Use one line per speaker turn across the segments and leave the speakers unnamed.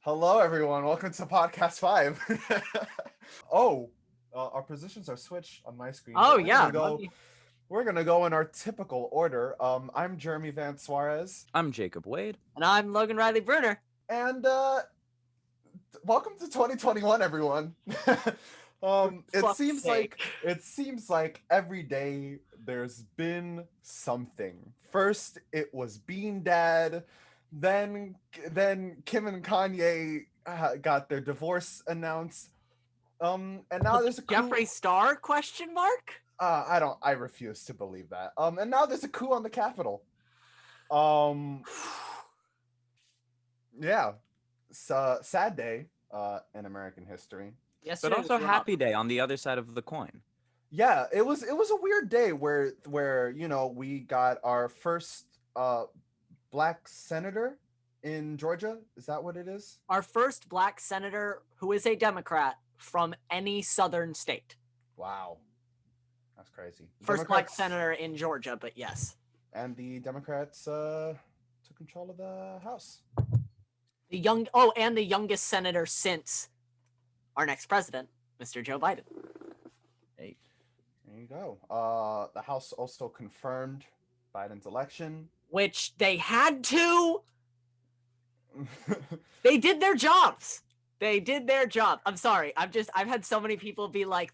Hello, everyone. Welcome to Podcast 5. oh, our positions are switched on my screen,
Oh
but we're
yeah,
gonna
let
go.
me.
We're gonna go in our typical order. I'm Jeremy Van Suarez,
I'm Jacob Wade.
And I'm Logan Riley Bruner.
and welcome to 2021, everyone.
For
It
fuck's
seems
sake.
like every day there's been something. First, it was Bean Dad. Then, Kim and Kanye got their divorce announced. And now there's a coup.
Jeffree Star? Question mark.
I refuse to believe that. And now there's a coup on the Capitol. Um, yeah, so sad day in American history.
Yesterday
But also
was
happy day on the other side of the coin.
Yeah, it was a weird day where we got our first black senator in Georgia. Is that what it is?
our first black senator who is a Democrat from any southern state.
Wow, that's crazy.
First black senator in Georgia, but yes.
And the Democrats took control of the House.
And the youngest senator since our next president, Mr. Joe Biden.
Hey,
There you go. The House also confirmed Biden's election.
Which they had to. They did their jobs. I'm sorry. I've had so many people be like,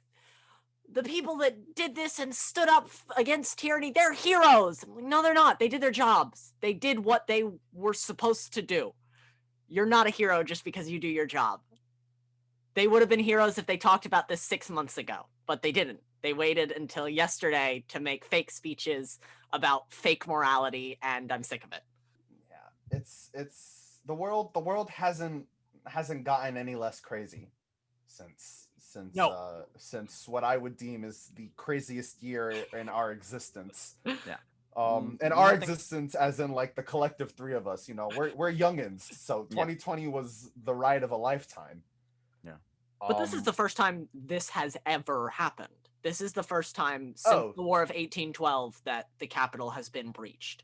the people that did this and stood up against tyranny, they're heroes. I'm like, no, they're not. They did their jobs. They did what they were supposed to do. You're not a hero just because you do your job. They would have been heroes if they talked about this 6 months ago, but they didn't. They waited until yesterday to make fake speeches about fake morality, and I'm sick of it.
Yeah, it's the world hasn't gotten any less crazy since what I would deem is the craziest year in our existence.
yeah.
And our existence as in like the collective three of us, we're youngins, so 2020 was the ride of a lifetime.
Yeah.
But this is the first time this has ever happened. This is the first time since the War of 1812 that the Capitol has been breached.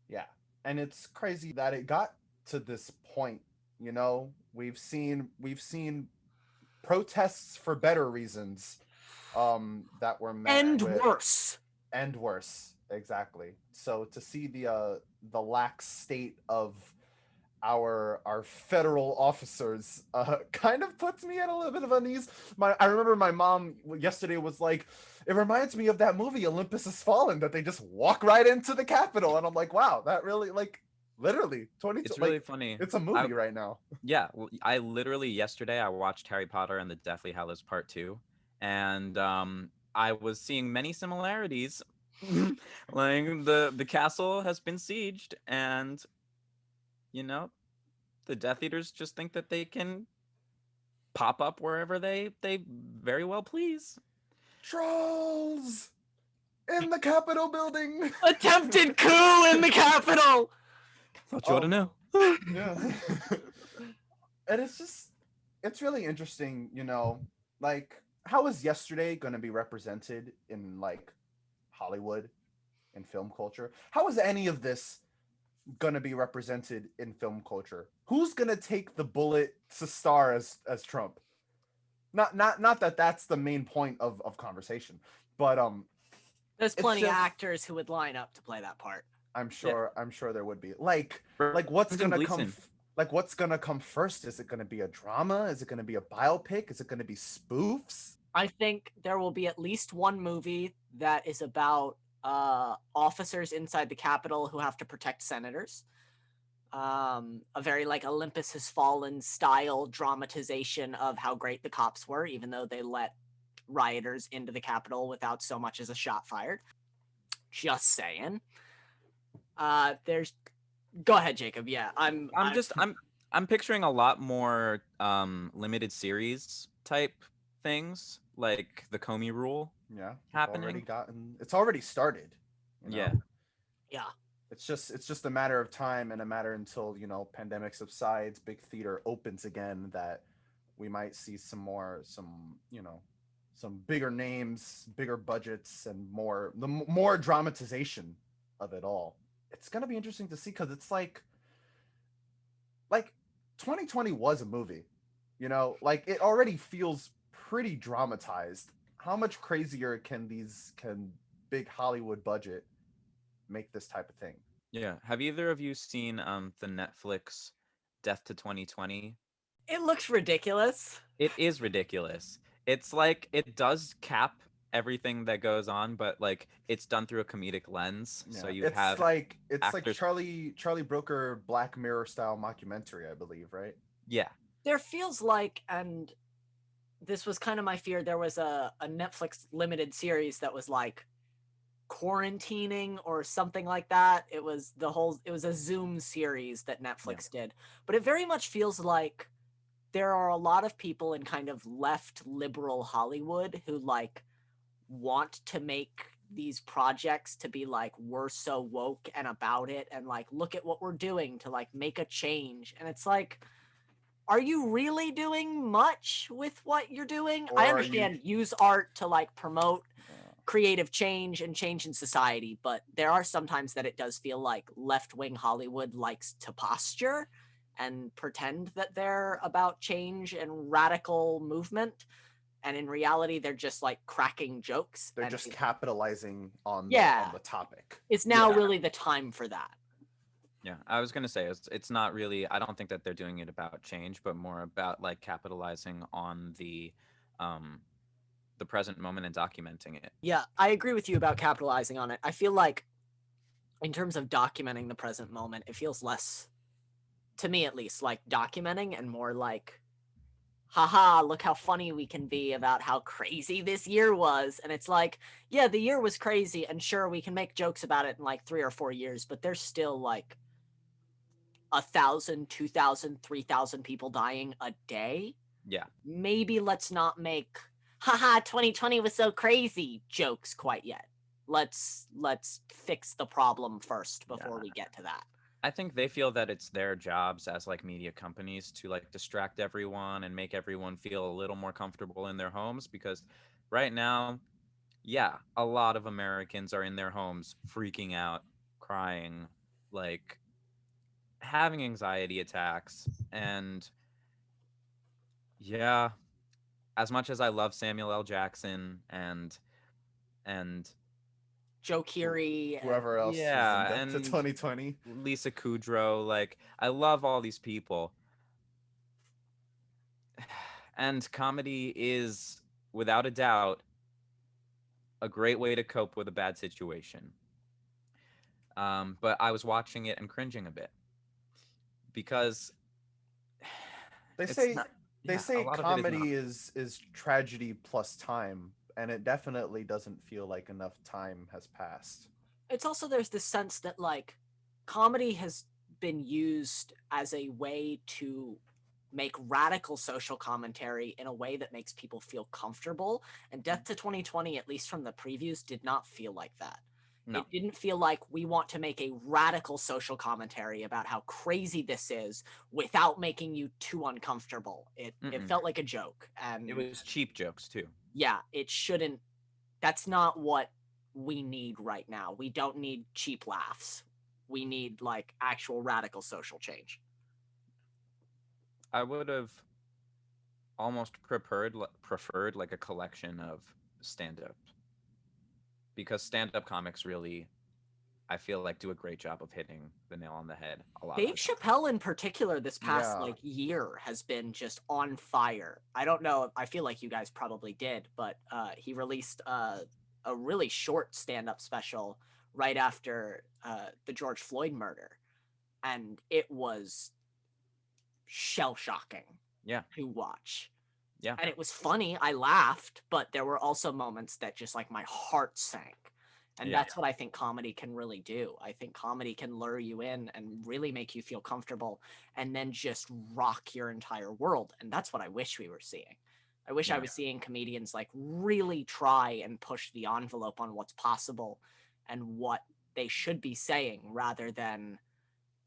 Yeah. And it's crazy that it got to this point, We've seen protests for better reasons that were met
worse.
And worse, exactly. So to see the lax state of our federal officers kind of puts me at a little bit of unease. I remember my mom yesterday was like, it reminds me of that movie Olympus Has Fallen, that they just walk right into the Capitol, and I'm like, wow, that really, like, literally 20.
It's really funny.
It's a movie right now.
Yeah, well, I literally yesterday I watched Harry Potter and the Deathly Hallows Part 2, and I was seeing many similarities. Like the castle has been sieged, and the Death Eaters just think that they can pop up wherever they very well please.
Trolls in the Capitol building.
Attempted coup in the Capitol.
Thought you ought to know.
Yeah. And it's really interesting, like, how is yesterday going to be represented in like Hollywood and film culture? How is any of this going to be represented in film culture? Who's going to take the bullet to star as Trump? Not that that's the main point of conversation, but
there's plenty of actors who would line up to play that part.
I'm sure there would be. Like what's going to come what's going to come first? Is it going to be a drama? Is it going to be a biopic? Is it going to be spoofs?
I think there will be at least one movie that is about officers inside the Capitol who have to protect senators. A very like Olympus Has Fallen style dramatization of how great the cops were, even though they let rioters into the Capitol without so much as a shot fired. Just saying. Go ahead, Jacob. Yeah, I'm
picturing a lot more limited series type things, like the Comey Rule.
Yeah,
happening.
It's already started.
Yeah.
It's just a matter of time and a matter until pandemic subsides, big theater opens again, that we might see some bigger names, bigger budgets, and more dramatization of it all. It's gonna be interesting to see, because it's like 2020 was a movie. You know, like it already feels pretty dramatized. How much crazier can big Hollywood budget make this type of thing?
Yeah. Have either of you seen the Netflix Death to 2020?
It looks ridiculous.
It is ridiculous. It's like it does cap everything that goes on, but like it's done through a comedic lens. So
Yeah,
you have
it's like
actors.
Charlie Brooker Black Mirror style mockumentary, I believe, right?
Yeah.
There feels like, and this was kind of my fear, there was a Netflix limited series that was like quarantining or something like that. It was a Zoom series that
Yeah.
Netflix did. But it very much feels like there are a lot of people in kind of left liberal Hollywood who like want to make these projects to be like, we're so woke and about it, and like, look at what we're doing to like make a change. And it's like, are you really doing much with what you're doing?
Or
I
are you
understand use art to like promote
uh,
creative change and change in society, but there are sometimes that it does feel like left-wing Hollywood likes to posture and pretend that they're about change and radical movement, and in reality they're just like cracking jokes.
they're
And
just capitalizing on
yeah,
the topic?
it's now
Yeah.
really the time for that.
Yeah. I was gonna say it's not really. I don't think that they're doing it about change, but more about like capitalizing on um the present moment and documenting it.
Yeah, I agree with you about capitalizing on it. I feel like in terms of documenting the present moment, it feels less, to me at least, like documenting and more like, haha, look how funny we can be about how crazy this year was. And it's like, yeah, the year was crazy, and sure, we can make jokes about it in like 3 or 4 years, but there's still like 1,000, 2,000, 3,000 people dying a day.
Yeah.
Maybe let's not make haha 2020 was so crazy jokes quite yet. Let's fix the problem first before
Yeah.
we get to that.
I think they feel that it's their jobs as like media companies to like distract everyone and make everyone feel a little more comfortable in their homes because right now, yeah, a lot of Americans are in their homes freaking out, crying, like having anxiety attacks. And yeah, as much as I love Samuel L. Jackson and
Joe Keery and
Whoever else is in
yeah,
Death to
and
2020.
Lisa Kudrow, like I love all these people. And comedy is without a doubt a great way to cope with a bad situation. But I was watching it and cringing a bit because
They
it's
say
not.
they
Yeah, a
say
lot of it is not.
comedy is tragedy plus time, and it definitely doesn't feel like enough time has passed.
it's also, there's this sense that like comedy has been used as a way to make radical social commentary in a way that makes people feel comfortable, and Death to 2020, at least from the previews, did not feel like that.
No.
It didn't feel like we want to make a radical social commentary about how crazy this is without making you too uncomfortable. It
Mm-mm.
felt like a joke,
It
and
was cheap jokes too.
yeah, it shouldn't. That's not what we need right now. We don't need cheap laughs. We need like actual radical social change.
I would have almost preferred like a collection of stand-up because stand-up comics really I feel like do a great job of hitting the nail on the head a lot of
Dave
the time.
Chappelle in particular this past
Yeah.
like year has been just on fire. I don't know, I feel like you guys probably did, but he released a really short stand-up special right after the George Floyd murder, and it was shell-shocking
Yeah.
to watch.
Yeah.
And it was funny. I laughed, but there were also moments that just like my heart sank. And
Yeah.
that's what I think comedy can really do. I think comedy can lure you in and really make you feel comfortable and then just rock your entire world. And that's what I wish we were seeing. I wish I
Yeah.
was seeing comedians like really try and push the envelope on what's possible and what they should be saying rather than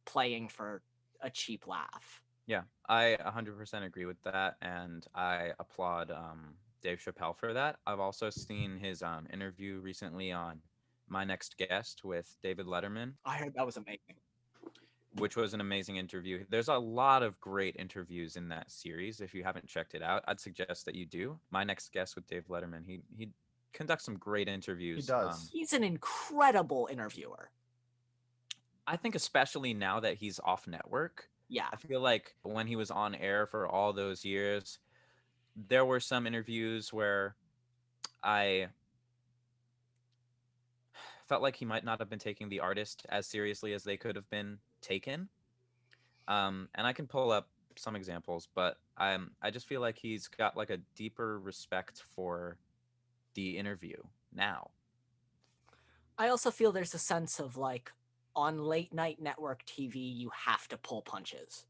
playing for a cheap laugh.
Yeah, I 100% agree with that, and I applaud Dave Chappelle for that. I've also seen his interview recently on My Next Guest with David Letterman.
I heard that was amazing.
which was an amazing interview. There's a lot of great interviews in that series. If you haven't checked it out, I'd suggest that you do. My Next Guest with Dave Letterman, he conducts some great
He
interviews.
does.
He's an incredible interviewer.
I think especially now that he's off network,
Yeah.
I feel like when he was on air for all those years, there were some interviews where I felt like he might not have been taking the artist as seriously as they could have been taken. And I can pull up some examples, but I just feel like he's got like a deeper respect for the interview now.
I also feel there's a sense of like on late night network TV, you have to pull punches.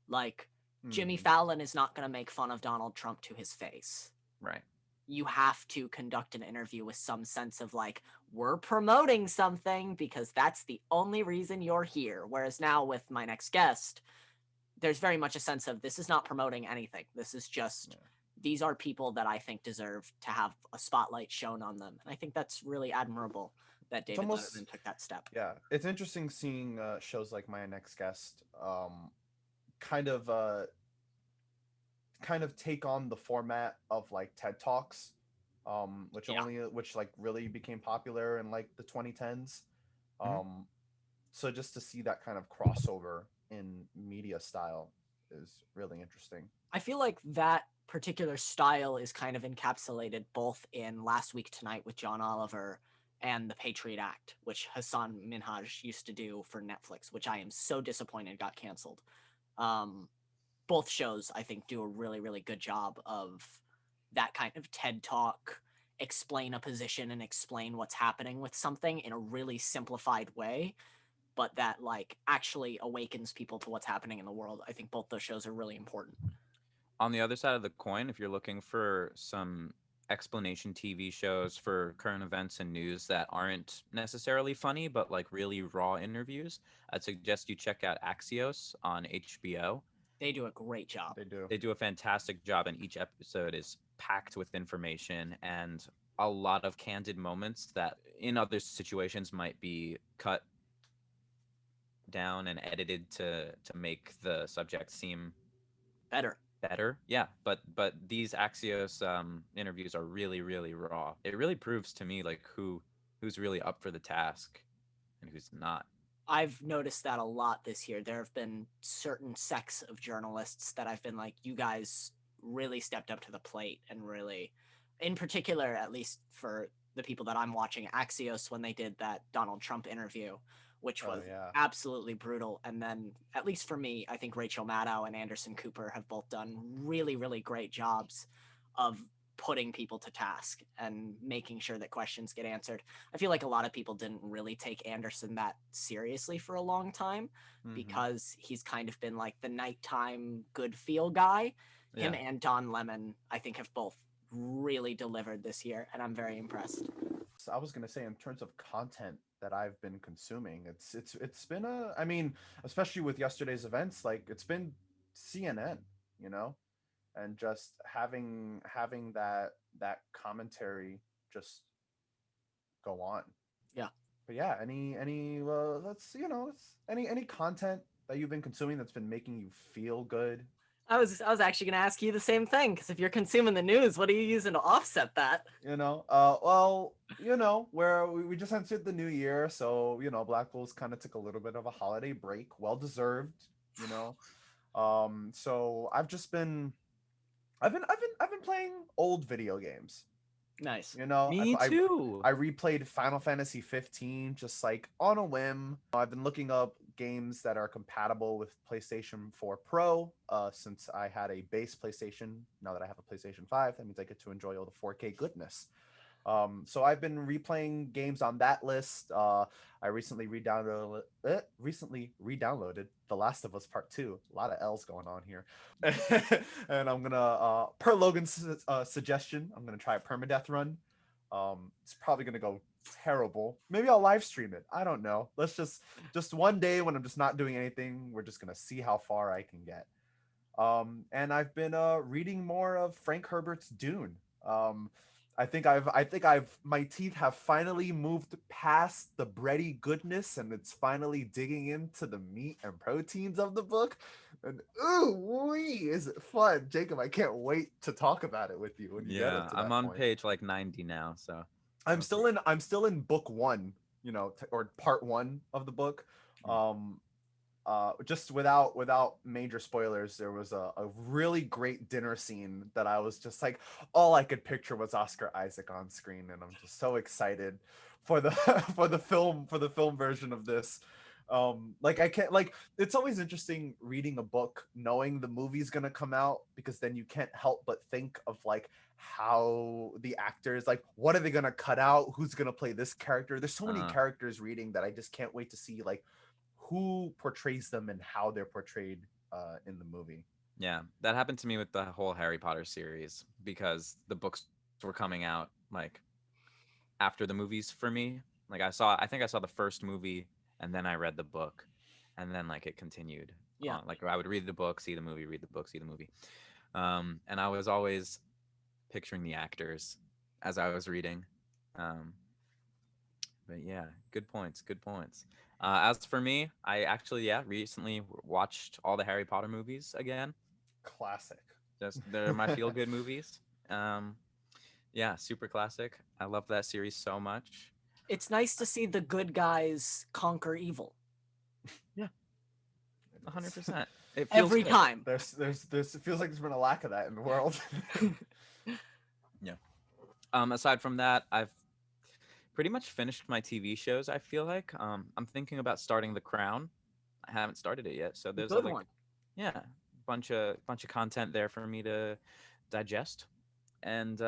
Like Jimmy
Mhm.
Fallon is not going to make fun of Donald Trump to his face.
Right.
You have to conduct an interview with some sense of like, we're promoting something because that's the only reason you're here. Whereas now with My Next Guest, there's very much a sense of this is not promoting anything. This is just, these are people that I think deserve to have a spotlight shown on them. And I think that's really admirable that David Letterman took that step.
Yeah, it's interesting seeing shows like My Next Guest kind of uh, kind of take on the format of like TED Talks, which like really became popular in like the 2010s.
Mhm.
So just to see that kind of crossover in media style is really interesting.
I feel like that particular style is kind of encapsulated both in Last Week Tonight with John Oliver and The Patriot Act, which Hassan Minhaj used to do for Netflix, which I am so disappointed got canceled. Both shows, I think, do a really, really good job of that kind of TED Talk, explain a position and explain what's happening with something in a really simplified way, but that like actually awakens people to what's happening in the world. I think both those shows are really important.
On the other side of the coin, if you're looking for some explanation TV shows for current events and news that aren't necessarily funny, but like really raw interviews, I'd suggest you check out Axios on HBO.
They do a great job.
They do.
They do a fantastic job, and each episode is packed with information and a lot of candid moments that in other situations might be cut down and edited to make the subject seem
Better.
Yeah, but these Axios interviews are really raw. It really proves to me like who's really up for the task and who's not.
I've noticed that a lot this year. There have been certain sects of journalists that I've been like, you guys really stepped up to the plate and really, in particular, at least for the people that I'm watching, Axios, when they did that Donald Trump interview, which was absolutely brutal. And then, at least for me, I think Rachel Maddow and Anderson Cooper have both done really, really great jobs of putting people to task and making sure that questions get answered. I feel like a lot of people didn't really take Anderson that seriously for a long time because he's kind of been like the nighttime good feel guy. Him and Don Lemon, I think, have both really delivered this year, and I'm very impressed.
So I was gonna say, in terms of content that I've been consuming, it's been I mean, especially with yesterday's events, like it's been CNN, you know, and just having that commentary just go on.
Yeah.
But yeah, any let's any content that you've been consuming that's been making you feel good.
I was actually going to ask you the same thing, because if you're consuming the news, what are you using to offset that?
Well, where we just entered the new year, so Blackwolves kind of took a little bit of a holiday break, well deserved. So I've been playing old video games.
Nice.
Me too.
I replayed Final Fantasy 15 just like on a whim. I've been looking up games that are compatible with PlayStation 4 Pro since I had a base PlayStation. Now that I have a PlayStation 5, that means I get to enjoy all the 4K goodness. So I've been replaying games on that list. I recently re-downloaded The Last of Us Part 2. A lot of L's going on here. And I'm gonna, per Logan's suggestion, I'm gonna try a permadeath run. It's probably gonna go terrible. Maybe I'll live stream it. I don't know. Let's just one day when I'm just not doing anything, we're just gonna see how far I can get. And I've been reading more of Frank Herbert's Dune. my teeth have finally moved past the bready goodness, and it's finally digging into the meat and proteins of the book. And ooh wee, is it fun, Jacob? I can't wait to talk about it with you when you get
Yeah,
up to
I'm
that
on
point.
page like 90 now, so
I'm still in book one, or part one of the book. Um, just without major spoilers, there was a really great dinner scene that I was just like, all I could picture was Oscar Isaac on screen, and I'm just so excited for the for the film version of this. Like I can't like it's always interesting reading a book knowing the movie's gonna come out, because then you can't help but think of like how the actors, like, what are they gonna cut out, who's gonna play this character. There's so many
uh,
characters reading that I just can't wait to see like who portrays them and how they're portrayed in the movie.
yeah, that happened to me with the whole Harry Potter series because the books were coming out like after the movies for me. Like I think I saw the first movie and then I read the book and then like it continued
Yeah.
on. Like I would read the book, see the movie, read the book, see the movie. And I was always picturing the actors as I was reading. Um, but yeah, good points, good points. As for me, I actually recently watched all the Harry Potter movies again.
Classic.
They're my feel good movies. Um, yeah, super classic. I love that series so much.
It's nice to see the good guys conquer evil
Yeah,
It is.
100%. It feels
every
good.
time.
It feels like there's been a lack of that in the world.
Yeah. Aside from that, I've pretty much finished my TV shows. I feel like I'm thinking about starting The Crown. I haven't started it yet, so there's
Good
like
one.
yeah, bunch of content there for me to digest. And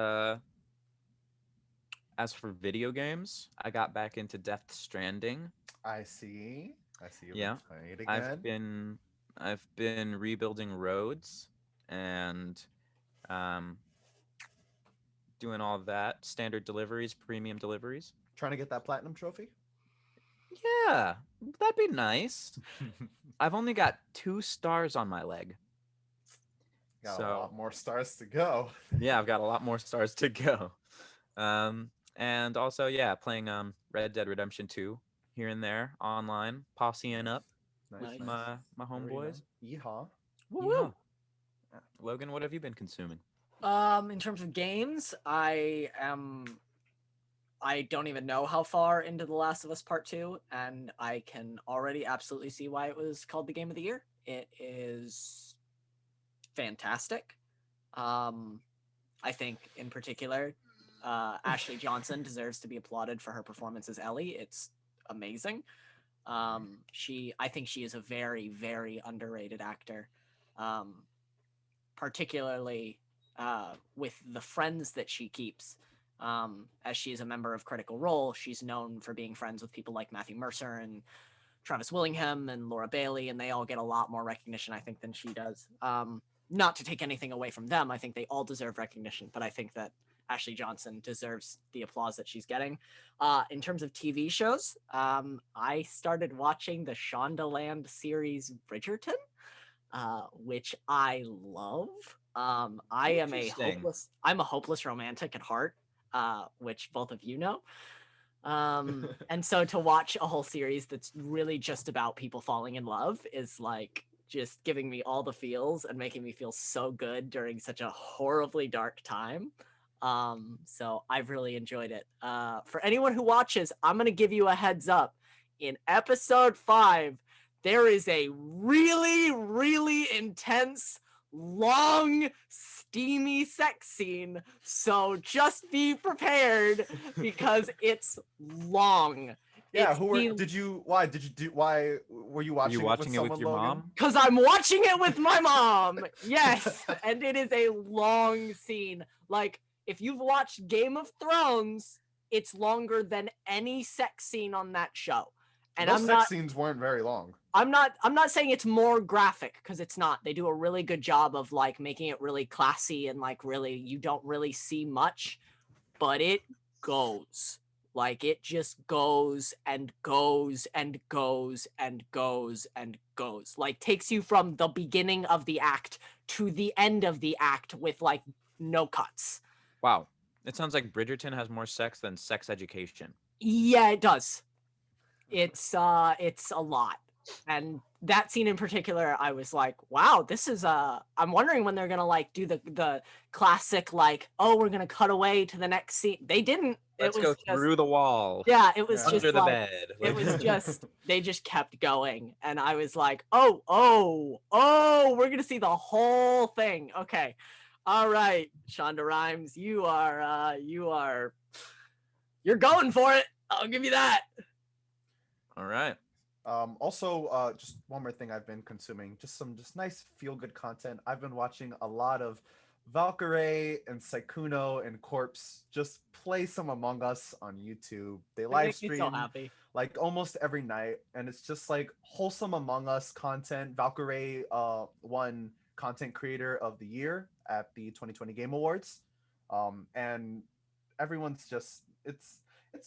as for video games, I got back into Death Stranding.
I see. I see you've
Yeah,
been playing it
I've
again.
been I've been rebuilding roads and um, doing all of that, standard deliveries, premium deliveries.
Trying to get that platinum trophy.
Yeah, that'd be nice. I've only got 2 stars on my leg.
Got a
So
lot more stars to go.
yeah, I've got a lot more stars to go. And also, yeah, playing Red Dead Redemption 2 here and there online, posseing up
Nice,
with
Nice.
nice.
my
Very
homeboys.
nice. Yeehaw.
Woo
Yeah.
woo.
Logan, what have you been consuming?
In terms of games, I don't even know how far into The Last of Us Part 2, and I can already absolutely see why it was called the Game of the Year. It is fantastic. I think in particular, Ashley Johnson deserves to be applauded for her performance as Ellie. It's amazing. I think she is a very, very underrated actor. Particularly with the friends that she keeps. As she is a member of Critical Role, she's known for being friends with people like Matthew Mercer and Travis Willingham and Laura Bailey, and they all get a lot more recognition, I think, than she does. Not to take anything away from them, I think they all deserve recognition, but I think that Ashley Johnson deserves the applause that she's getting. In terms of TV shows, I started watching the Shondaland series Bridgerton, which I love. I'm
Interesting.
a hopeless romantic at heart, which both of you know. And so to watch a whole series that's really just about people falling in love is like just giving me all the feels and making me feel so good during such a horribly dark time. So I've really enjoyed it. For anyone who watches, I'm gonna give you a heads up. In episode 5, there is a really, really intense, long, steamy sex scene. So just be prepared because it's long.
Yeah,
It's
who were did you why did you do why were you
Were you
watching it with
watching it with
someone,
your
Logan?
mom?
because I'm watching it with my mom. Yes, and it is a long scene. Like if you've watched Game of Thrones, it's longer than any sex scene on that show. And
Those sex scenes weren't very long.
I'm not saying it's more graphic because it's not. They do a really good job of like making it really classy and like really you don't really see much, but it goes. Like it just goes and goes and goes and goes and goes. Like takes you from the beginning of the act to the end of the act with like no cuts.
Wow. It sounds like Bridgerton has more sex than Sex Education.
Yeah, it does. It's a lot. And that scene in particular, I was like, wow, this is I'm wondering when they're gonna like do the classic like, oh, we're gonna cut away to the next scene. They didn't. It
Let's
was
go
just,
through the wall,
yeah, it was
Yeah.
just
under the
like,
bed.
it
Like,
was just, they just kept going. And I was like, oh, we're gonna see the whole thing. Okay. All right, Shonda Rhimes, you're going for it. I'll give you that.
all right.
Also, just one more thing I've been consuming, just some just nice feel good content. I've been watching a lot of Valkyrae and Saikuno and Corpse just play some Among Us on YouTube. They
They
live
make me so
stream
happy.
like almost every night, and it's just like wholesome Among Us content. Valkyrae won Content Creator of the Year at the 2020 Game Awards, and everyone's just it's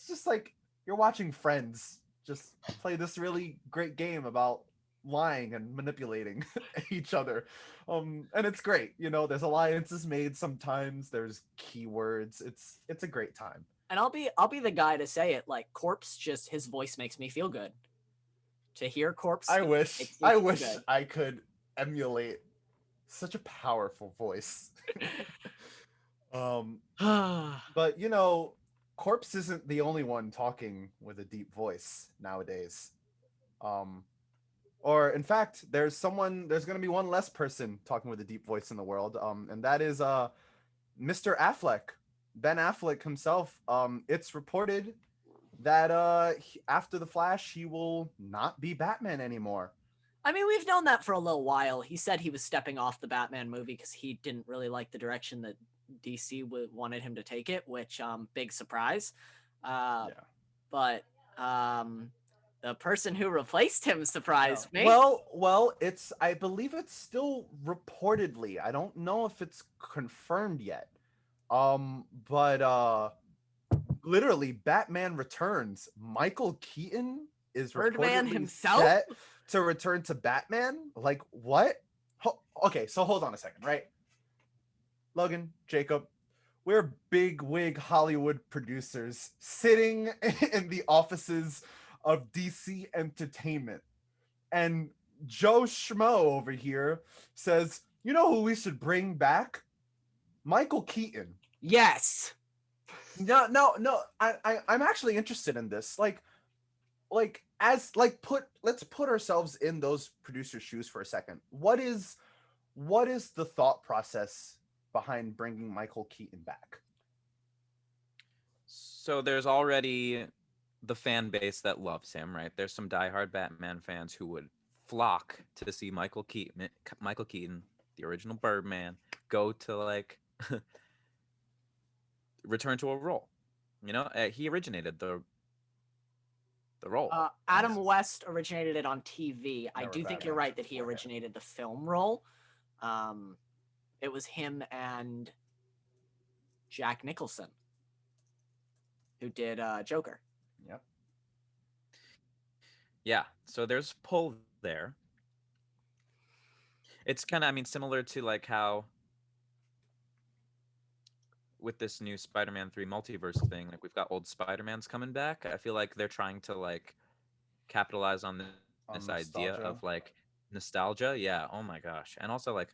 just like you're watching friends just play this really great game about lying and manipulating each other. And it's great. You know, there's alliances made sometimes, there's keywords. It's a great time.
And I'll be the guy to say it. Like Corpse, just his voice makes me feel good. To hear Corpse,
I
speak
wish
makes me
I
feel
wish
good.
I could emulate such a powerful voice. um but you know, Corpse isn't the only one talking with a deep voice nowadays. Um or in fact, there's going to be one less person talking with a deep voice in the world, and that is Mr. Affleck, Ben Affleck himself. It's reported that after the Flash, he will not be Batman anymore.
I mean, we've known that for a little while. He said he was stepping off the Batman movie because he didn't really like the direction that DC wanted him to take it, which big surprise.
Yeah.
But the person who replaced him surprised me.
Well, it's I believe it's still reportedly. I don't know if it's confirmed yet. But literally Batman Returns. Michael Keaton is
Birdman
reportedly
himself?
set to return to Batman. Like what? Okay, so hold on a second, right? Logan, Jacob, we're big wig Hollywood producers sitting in the offices of DC Entertainment. And Joe Schmo over here says, you know who we should bring back? Michael Keaton.
Yes.
No. I'm actually interested in this. Let's put ourselves in those producers' shoes for a second. What is the thought process behind bringing Michael Keaton back?
So there's already the fan base that loves him, right? There's some diehard Batman fans who would flock to see Michael Keaton, the original Birdman, go to like return to a role. You know, he originated the role.
Adam West originated it on TV. I
There
do
were
think you're
Batmans
right that he
before him.
originated the film role. It was him and Jack Nicholson who did Joker.
Yep.
Yeah, so there's pull there. It's kind of, I mean, similar to like how with this new Spider-Man 3 multiverse thing, like we've got old Spider-Mans coming back. I feel like they're trying to like capitalize on this idea
Nostalgia.
of like nostalgia. Yeah, oh my gosh. And also like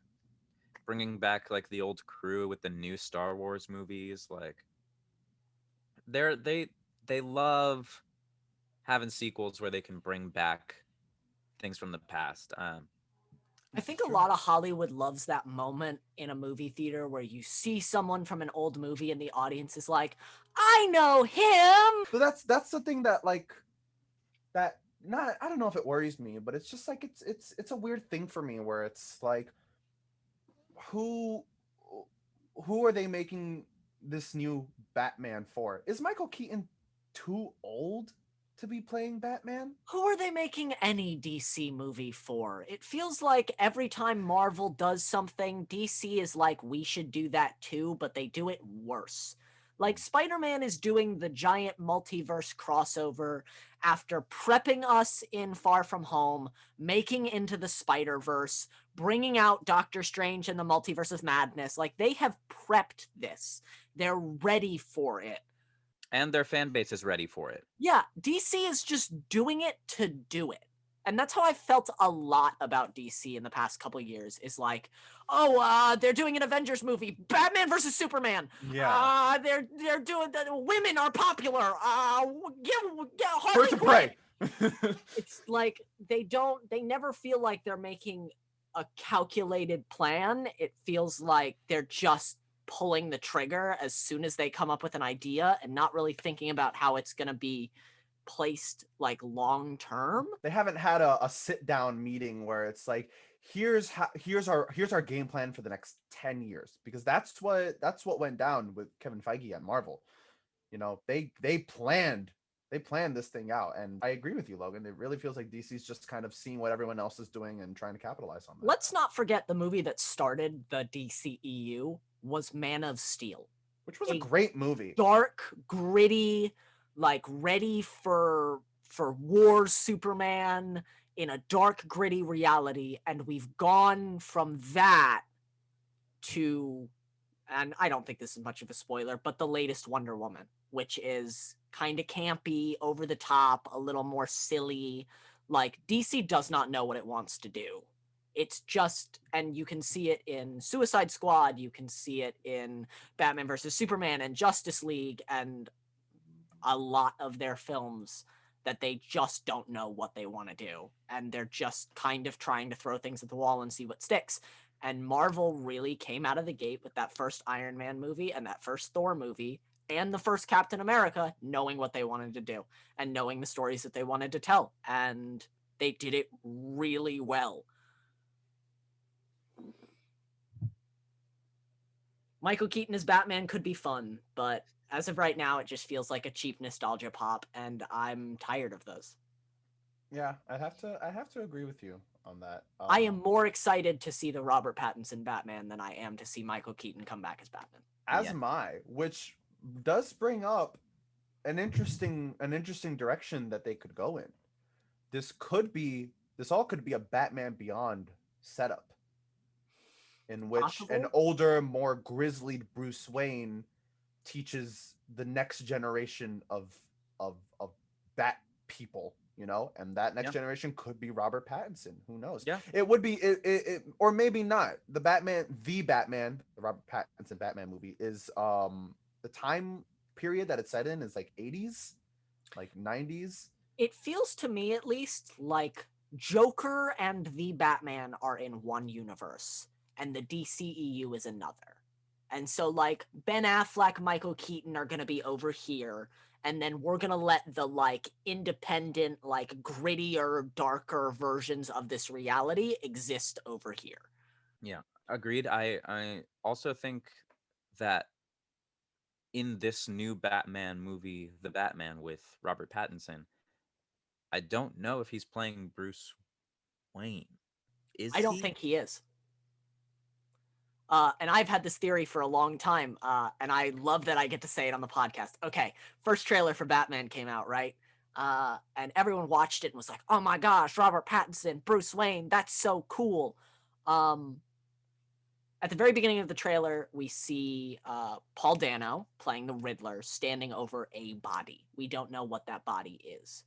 bringing back like the old crew with the new Star Wars movies. Like they love having sequels where they can bring back things from the past.
I think a lot of Hollywood loves that moment in a movie theater where you see someone from an old movie and the audience is like, I know him.
So that's the thing that like that not I don't know if it worries me, but it's just like it's a weird thing for me where it's like who are they making this new Batman for? Is Michael Keaton too old to be playing Batman?
Who are they making any DC movie for? It feels like every time Marvel does something, DC is like, we should do that too, but they do it worse. Like, Spider-Man is doing the giant multiverse crossover after prepping us in Far From Home, making Into the Spider-Verse, bringing out Doctor Strange and the Multiverse of Madness. Like, they have prepped this. They're ready for it.
And their fan base is ready for it.
Yeah, DC is just doing it to do it. And that's how I felt a lot about DC in the past couple of years, is like, they're doing an Avengers movie, Batman versus Superman.
Yeah.
They're doing women are popular. Get Harley
Birds of
Quinn.
Prey.
It's like they never feel like they're making a calculated plan. It feels like they're just pulling the trigger as soon as they come up with an idea and not really thinking about how it's going to be placed like long term.
They haven't had a sit down meeting where it's like, here's our game plan for the next 10 years, because that's what went down with Kevin Feige at Marvel. You know, they planned this thing out, and I agree with you, Logan. It really feels like DC's just kind of seeing what everyone else is doing and trying to capitalize on that.
Let's not forget the movie that started the DCEU was Man of Steel,
which was a great movie.
Dark, gritty, like ready for war Superman in a dark, gritty reality. And we've gone from that to, and I don't think this is much of a spoiler, but the latest Wonder Woman, which is kind of campy, over the top, a little more silly. Like, DC does not know what it wants to do. It's just, and you can see it in Suicide Squad, you can see it in Batman versus Superman and Justice League and a lot of their films, that they just don't know what they want to do. And they're just kind of trying to throw things at the wall and see what sticks. And Marvel really came out of the gate with that first Iron Man movie and that first Thor movie and the first Captain America, knowing what they wanted to do and knowing the stories that they wanted to tell. And they did it really well. Michael Keaton as Batman could be fun, but as of right now, it just feels like a cheap nostalgia pop, and I'm tired of those.
Yeah, I have to agree with you on that.
I am more excited to see the Robert Pattinson Batman than I am to see Michael Keaton come back as Batman.
As am I, which does bring up an interesting direction that they could go in. This all could be a Batman Beyond setup, in which an older, more grizzled Bruce Wayne teaches the next generation of Bat people, you know, and that next generation could be Robert Pattinson. Who knows?
Yeah,
it would be it or maybe not. The Robert Pattinson Batman movie is the time period that it's set in is like 80s, like 90s.
It feels to me, at least, like Joker and the Batman are in one universe and the DCEU is another. And so, like, Ben Affleck, Michael Keaton are going to be over here, and then we're going to let the, like, independent, like, grittier, darker versions of this reality exist over here.
Yeah, agreed. I also think that in this new Batman movie, The Batman with Robert Pattinson, I don't know if he's playing Bruce Wayne.
I don't think he is. And I've had this theory for a long time, and I love that I get to say it on the podcast. Okay, first trailer for Batman came out, right? And everyone watched it and was like, oh my gosh, Robert Pattinson, Bruce Wayne, that's so cool. At the very beginning of the trailer, we see Paul Dano playing the Riddler standing over a body. We don't know what that body is.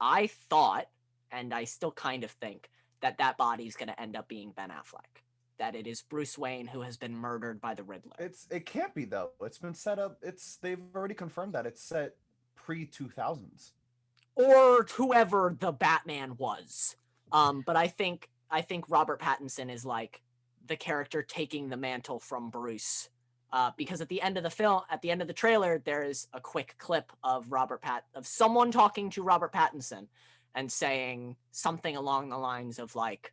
I thought, and I still kind of think, that body is going to end up being Ben Affleck. That it is Bruce Wayne who has been murdered by the Riddler.
It can't be, though. It's been set up. They've already confirmed that it's set pre-2000s.
Or whoever the Batman was. But I think Robert Pattinson is like the character taking the mantle from Bruce. Because at the end of the trailer, there is a quick clip of of someone talking to Robert Pattinson and saying something along the lines of like,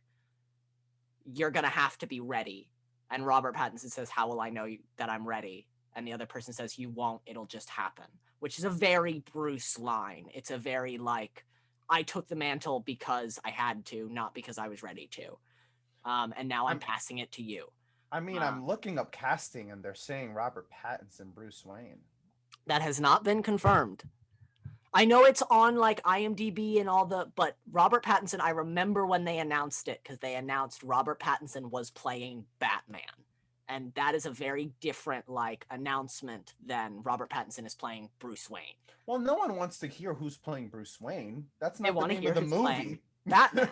you're going to have to be ready. And Robert Pattinson says, how will I know that I'm ready? And the other person says, you won't, it'll just happen. Which is a very Bruce line. It's a very like, I took the mantle because I had to, not because I was ready to. And now I'm passing it to you.
I mean, I'm looking up casting and they're saying Robert Pattinson, Bruce Wayne.
That has not been confirmed. I know it's on like IMDb and all but Robert Pattinson, I remember when they announced it because they announced Robert Pattinson was playing Batman. And that is a very different like announcement than Robert Pattinson is playing Bruce Wayne.
Well, no one wants to hear who's playing Bruce Wayne. That's
They
not the
wanna
name
hear
of the
who's playing
movie.
Batman.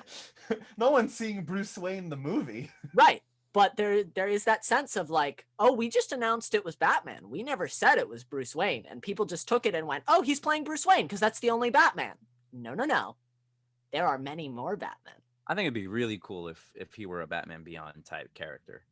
No one's seeing Bruce Wayne the movie.
Right. But there is that sense of like, oh, we just announced it was Batman. We never said it was Bruce Wayne. And people just took it and went, oh, he's playing Bruce Wayne because that's the only Batman. No. There are many more Batman.
I think it'd be really cool if he were a Batman Beyond type character.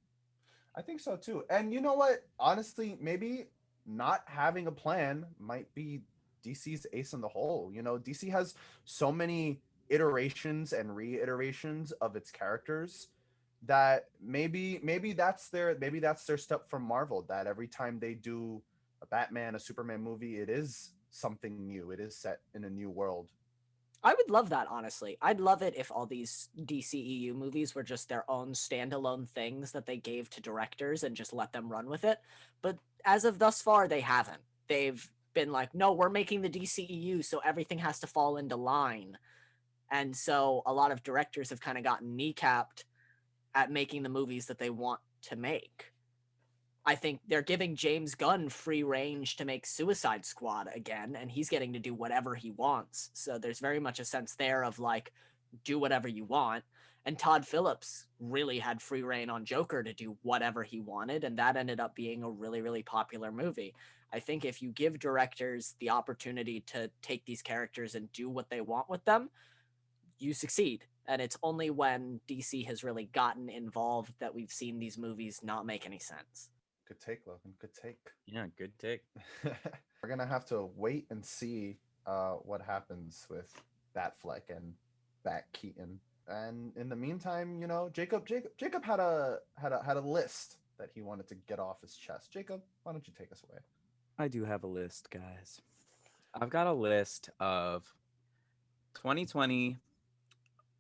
I think so too. And you know what? Honestly, maybe not having a plan might be DC's ace in the hole. You know, DC has so many iterations and reiterations of its characters that maybe that's their step from Marvel, that every time they do a Batman, a Superman movie, it is something new. It is set in a new world.
I would love that, honestly. I'd love it if all these DCEU movies were just their own standalone things that they gave to directors and just let them run with it. But as of thus far, they haven't. They've been like, no, we're making the DCEU, so everything has to fall into line. And so a lot of directors have kind of gotten kneecapped at making the movies that they want to make. I think they're giving James Gunn free range to make Suicide Squad again, and he's getting to do whatever he wants. So there's very much a sense there of like, do whatever you want. And Todd Phillips really had free reign on Joker to do whatever he wanted, and that ended up being a really, really popular movie. I think if you give directors the opportunity to take these characters and do what they want with them, you succeed. And it's only when DC has really gotten involved that we've seen these movies not make any sense.
Good take, Logan. Good take.
Yeah, good take.
We're gonna have to wait and see what happens with Batfleck and Bat Keaton. And in the meantime, you know, Jacob had a list that he wanted to get off his chest. Jacob, why don't you take us away?
I do have a list, guys. I've got a list of 2020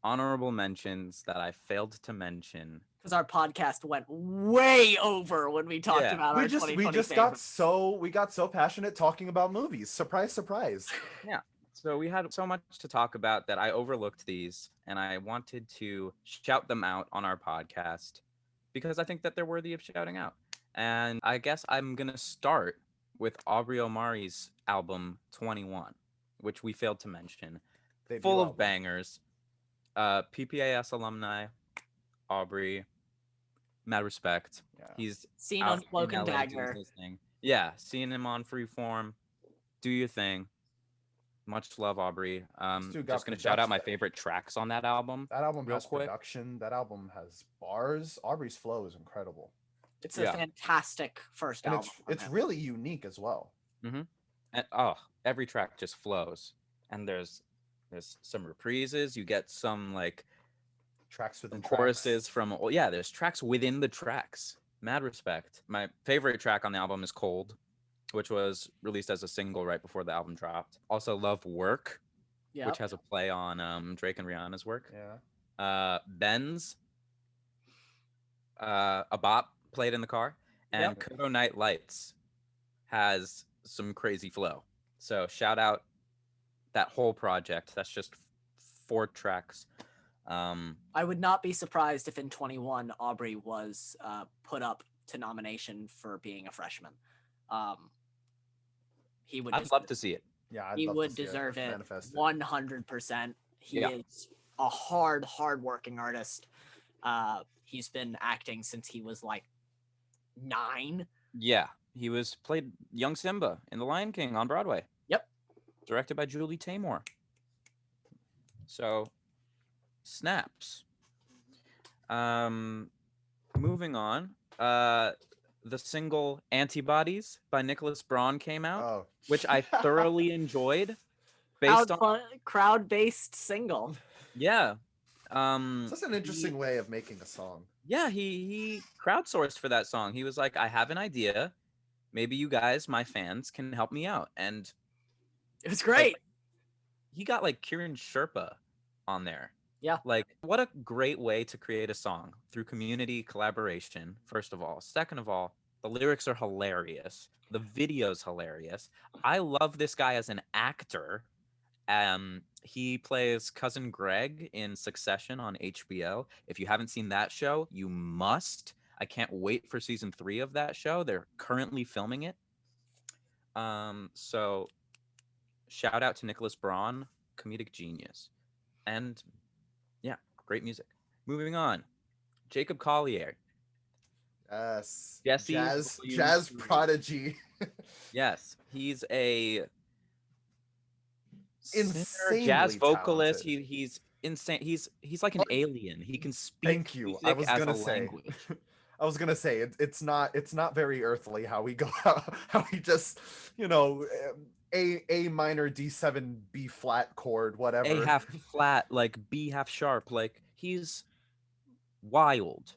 honorable mentions that I failed to mention.
Because our podcast went way over when we talked about our 2020
we just got so passionate talking about movies. Surprise, surprise.
Yeah. So we had so much to talk about that I overlooked these, and I wanted to shout them out on our podcast because I think that they're worthy of shouting out. And I guess I'm going to start with Aubrey Omari's album 21, which we failed to mention.
Debut
Full
album.
of bangers. PPAS alumni, Aubrey, mad respect.
Yeah.
He's
Seen
out
on Cloak
in
and
LA doing
Dagger.
his thing. Yeah, seeing him on Freeform. Do your thing. Much love, Aubrey.
dude got
Just gonna shout out my
production.
favorite tracks on that album.
That album
real
has
quick.
production. That album has bars. Aubrey's flow is incredible.
It's a
Yeah.
fantastic first
And
album. from
it's
him.
really unique as well.
And every track just flows. And there's some reprises. You get some like
Tracks within
choruses from there's tracks within the tracks. Mad respect. My favorite track on the album is Cold, which was released as a single right before the album dropped. Also love Work,
Yep.
which has a play on Drake and Rihanna's work.
Yeah.
Benz, a bop played in the car, and
Yep.
Kodo Night Lights has some crazy flow. So shout out that whole project. That's just 4 tracks.
I would not be surprised if in 21 Aubrey was put up to nomination for being a freshman. He would.
I'd love to see it.
Yeah. I'd
He
love to
would
see
deserve it
manifested.
100%. He
Yeah.
is a hard-working artist. He's been acting since he was like 9.
Yeah, he played young Simba in The Lion King on Broadway.
Yep.
Directed by Julie Taymor. So, snaps. Moving on. The single Antibodies by Nicholas Braun came out,
Oh.
which I thoroughly enjoyed. Based on
Crowd-based single.
yeah.
It's just an interesting way of making a song.
Yeah, he crowdsourced for that song. He was like, I have an idea. Maybe you guys, my fans, can help me out. And
It was great.
he got like Kieran Sherpa on there.
Yeah.
Like, what a great way to create a song through community collaboration, first of all. Second of all, The lyrics are hilarious. The video's hilarious. I love this guy as an actor. He plays cousin Greg in Succession on HBO. If you haven't seen that show, you must. I can't wait for season 3 of that show. They're currently filming it. So shout out to Nicholas Braun, comedic genius. And yeah, great music. Moving on. Jacob Collier.
Yes.
Jesse's Volume
Jazz
3.
prodigy.
Yes, he's a singer, jazz
Insanely
vocalist.
talented.
He's insane. He's like an alien. He can speak
Thank you.
music as a language.
I was gonna say it's not very earthly how we go how he just A minor D7 B flat chord whatever.
A half flat, like B half sharp. Like he's wild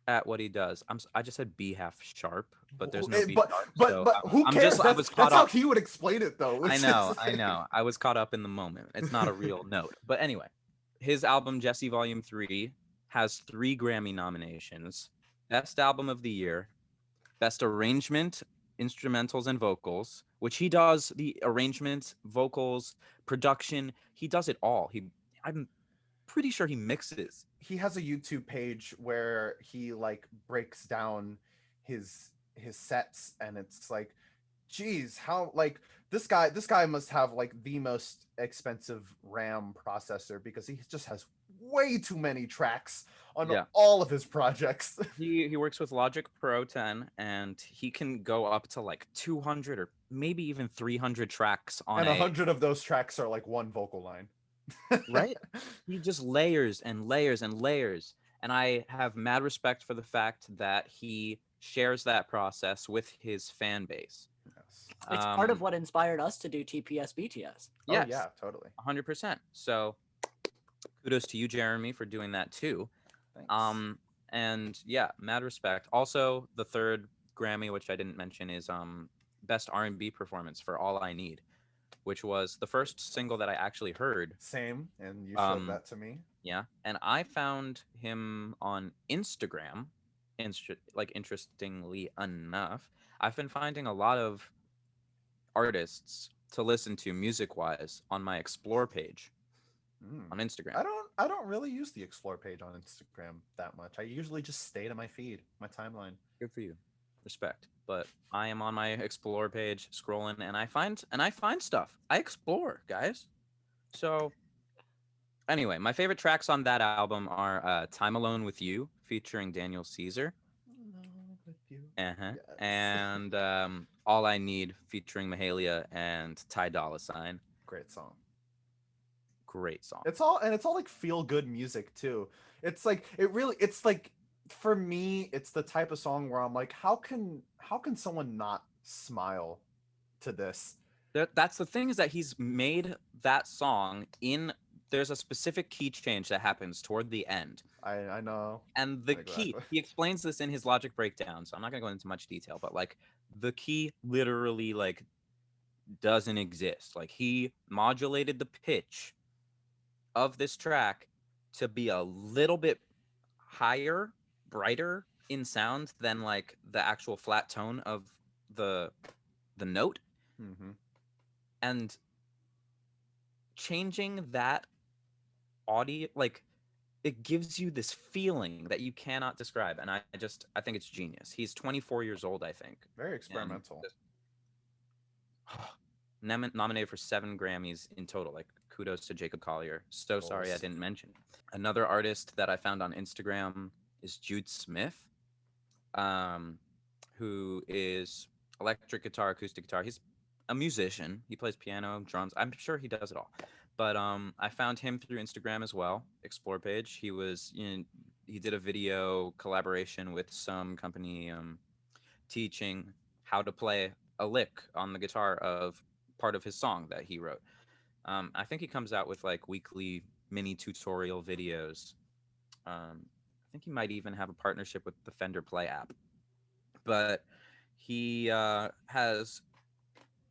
at what he does. I just said B half sharp, but there's no B
but
sharp.
but
So
but who
I'm
cares?
just I was caught
that's how
up.
he would explain it though.
I know. I was caught up in the moment. It's not a real note. But anyway, his album Jesse Volume 3 has 3 Grammy nominations. Best Album of the Year, Best Arrangement, Instrumentals and Vocals, which he does the arrangement, vocals, production. He does it all. I'm pretty sure he mixes.
He has a YouTube page where he like breaks down his sets, and it's like, geez, how like this guy must have like the most expensive RAM processor because he just has way too many tracks on all of his projects.
He works with Logic Pro 10, and he can go up to like 200 or maybe even 300 tracks on
and 100 of those tracks are like one vocal line.
Right? He just layers and layers and layers. And I have mad respect for the fact that he shares that process with his fan base.
Yes.
It's part of what inspired us to do TPS BTS.
Yes,
oh yeah, totally.
100%. So kudos to you, Jeremy, for doing that too.
Thanks.
And yeah, mad respect. Also, the third Grammy, which I didn't mention, is Best R&B Performance for All I Need, which was the first single that I actually heard.
Same, and you showed that to me.
Yeah, and I found him on Instagram. Interestingly enough, I've been finding a lot of artists to listen to music-wise on my Explore page on Instagram.
I don't really use the Explore page on Instagram that much. I usually just stay to my feed, my timeline.
Good for you. Respect. But I am on my Explore page scrolling, and I find stuff. I explore, guys. So anyway, my favorite tracks on that album are Time Alone with You featuring Daniel Caesar. Yes. And All I Need featuring Mahalia and Ty Dolla $ign.
Great song. It's all like feel good music too. It's like it's like, for me, it's the type of song where I'm like, how can someone not smile to this?
That's the thing, is that he's made that song there's a specific key change that happens toward the end.
I know.
And the key, he explains this in his Logic breakdown, so I'm not going to go into much detail, but like the key literally like doesn't exist. Like he modulated the pitch of this track to be a little bit higher, brighter in sound than like the actual flat tone of the note.
Mm-hmm.
And changing that audio, like, it gives you this feeling that you cannot describe, and I think it's genius. He's 24 years old, I think.
Very experimental.
Nominated for 7 Grammys in total. Like, kudos to Jacob Collier. So sorry I didn't mention. Another artist that I found on Instagram is Jude Smith, who is electric guitar, acoustic guitar. He's a musician. He plays piano, drums. I'm sure he does it all. But I found him through Instagram as well, Explore page. He did a video collaboration with some company teaching how to play a lick on the guitar of part of his song that he wrote. I think he comes out with like weekly mini tutorial videos. I think he might even have a partnership with the Fender Play app. But he has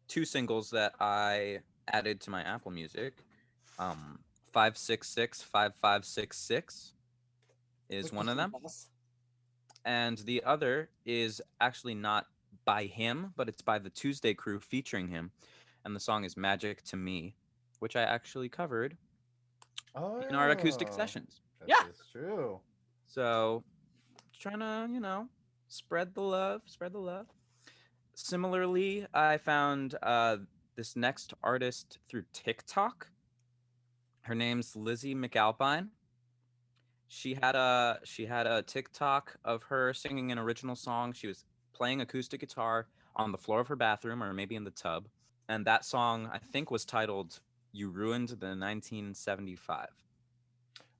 2 singles that I added to my Apple Music. 566 5566 is one of them. And the other is actually not by him, but it's by the Tuesday Crew featuring him. And the song is Magic to Me, which I actually covered in our acoustic
Oh,
sessions.
this
Yeah.
is true.
So trying to, spread the love, spread the love. Similarly, I found this next artist through TikTok. Her name's Lizzie McAlpine. She had a TikTok of her singing an original song. She was playing acoustic guitar on the floor of her bathroom or maybe in the tub. And that song I think was titled You Ruined the 1975.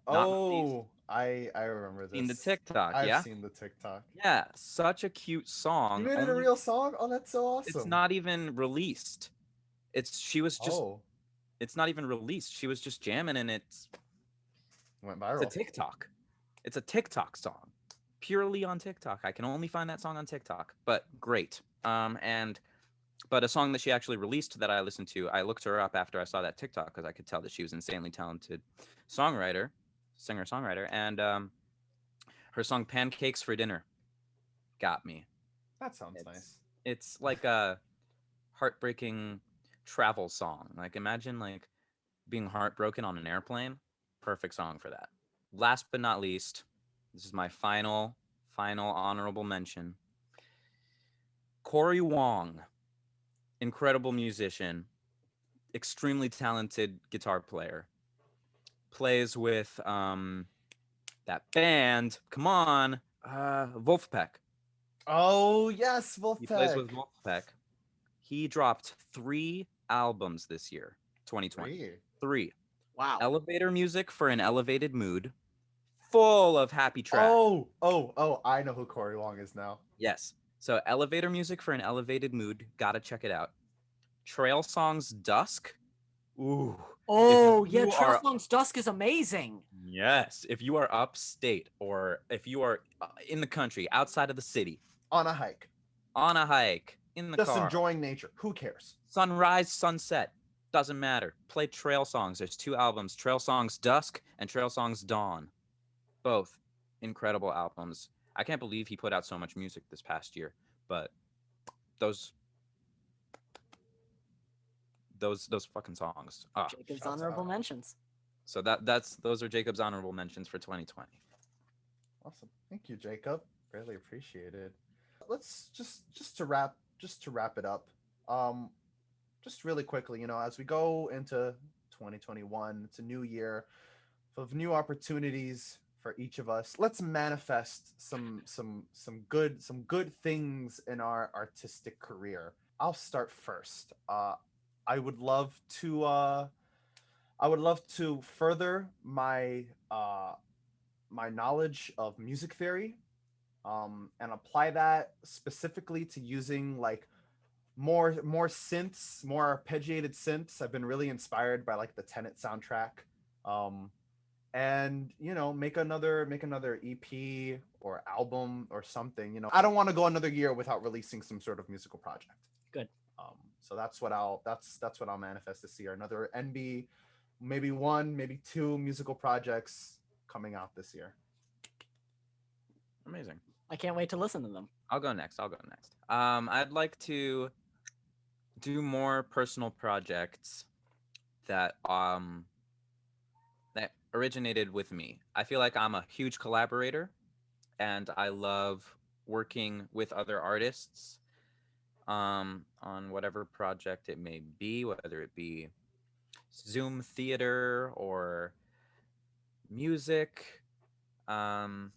Not released.
Oh, I remember
Seen the
this.
TikTok,
I've
yeah?
seen the TikTok.
Yeah, such a cute
You
song.
made it a
Only
real song? Oh, that's so
it's
awesome.
not even released. It's she was just
Oh,
it's not even released. She was just jamming and
went
it's a
viral.
TikTok. It's a TikTok song. Purely on TikTok. I can only find that song on TikTok, but great. But a song that she actually released that I listened to, I looked her up after I saw that TikTok because I could tell that she was an insanely talented songwriter, singer-songwriter, and her song "Pancakes for Dinner" got me.
That sounds
It's
nice.
it's like a heartbreaking travel song. Like imagine like being heartbroken on an airplane. Perfect song for that. Last but not least, this is my final honorable mention. Corey Wong, incredible musician, extremely talented guitar player. Plays with that band. Come on, Wolfpack.
Oh, yes,
He plays
Wolfpack.
with Wolfpack. He dropped 3 albums this year, 2020.
Three.
3.
Wow.
Elevator music for an elevated mood, full of happy tracks.
Oh, I know who Corey Wong is now.
Yes. So elevator music for an elevated mood. Gotta check it out. Trail Songs Dusk. Ooh.
Oh,
If
yeah.
you
Trail
are
Songs Dusk is amazing.
Yes, if you are upstate or if you are in the country, outside of the city,
On a hike.
on a hike, in the
Just
car,
enjoying nature. Who cares?
sunrise, sunset, doesn't matter. Play Trail Songs. There's 2 albums, Trail Songs Dusk and Trail Songs Dawn. Both incredible albums. I can't believe he put out so much music this past year, but those those fucking songs.
Jacob's
Shouts
honorable
out.
mentions.
So those are Jacob's honorable mentions for 2020.
Awesome. Thank you, Jacob. Really appreciated. Let's just to wrap it up. Um, just really quickly, as we go into 2021, it's a new year full of new opportunities for each of us. Let's manifest some good things in our artistic career. I'll start first. I would love to uh I would love to further my knowledge of music theory, and apply that specifically to using like more synths, more arpeggiated synths. I've been really inspired by like the Tenet soundtrack. Um, and make another EP or album or something. I don't want to go another year without releasing some sort of musical project.
Good.
So that's what I'll manifest this year. Another NB, maybe one, maybe two musical projects coming out this year.
Amazing.
I can't wait to listen to them.
I'll go next. I'd like to do more personal projects that originated with me. I feel like I'm a huge collaborator and I love working with other artists on whatever project it may be, whether it be Zoom theater or music. Um,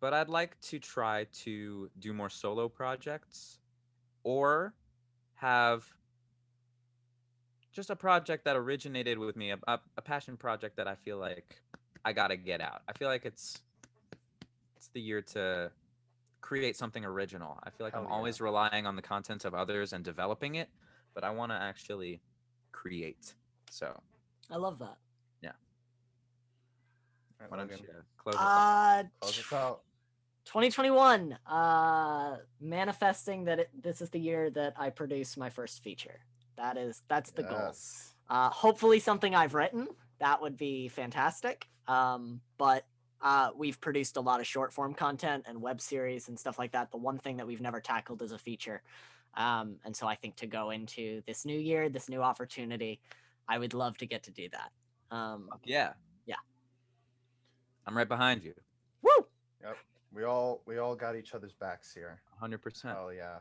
but I'd like to try to do more solo projects or have just a project that originated with me, a passion project that I feel like I gotta get out. I feel like it's the year to create something original. I feel like
Hell
I'm
yeah.
always relying on the content of others and developing it, but I want to actually create. So
I love that.
yeah,
All right,
why don't
Logan,
you close us out?
close us out.
2021. Manifesting that this is the year that I produce my first feature. That's the goal.
Yes.
Hopefully something I've written. That would be fantastic. But we've produced a lot of short form content and web series and stuff like that. The one thing that we've never tackled is a feature. And so I think to go into this new year, this new opportunity, I would love to get to do that.
Fuck yeah.
Yeah.
I'm right behind you.
Woo!
Yep. We all got each other's backs here.
100%.
Oh yeah.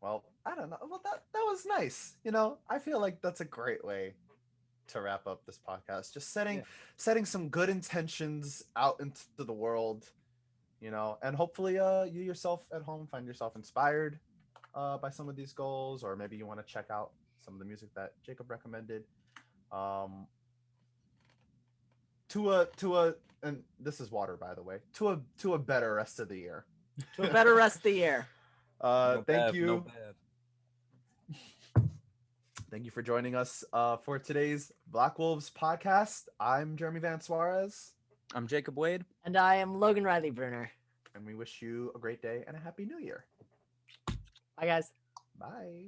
Well, I don't know. Well, that was nice. You know, I feel like that's a great way to wrap up this podcast. Just setting some good intentions out into the world, you know, and hopefully you yourself at home find yourself inspired by some of these goals, or maybe you want to check out some of the music that Jacob recommended. To a and this is water, by the way, to a better rest of the year.
To a better rest of the year.
No
Thank
bad,
you.
no bad.
Thank you for joining us for today's Blackwolves podcast. I'm Jeremy Van Suarez.
I'm Jacob Wade.
And I am Logan Riley Bruner.
And we wish you a great day and a happy new year.
Bye, guys.
Bye.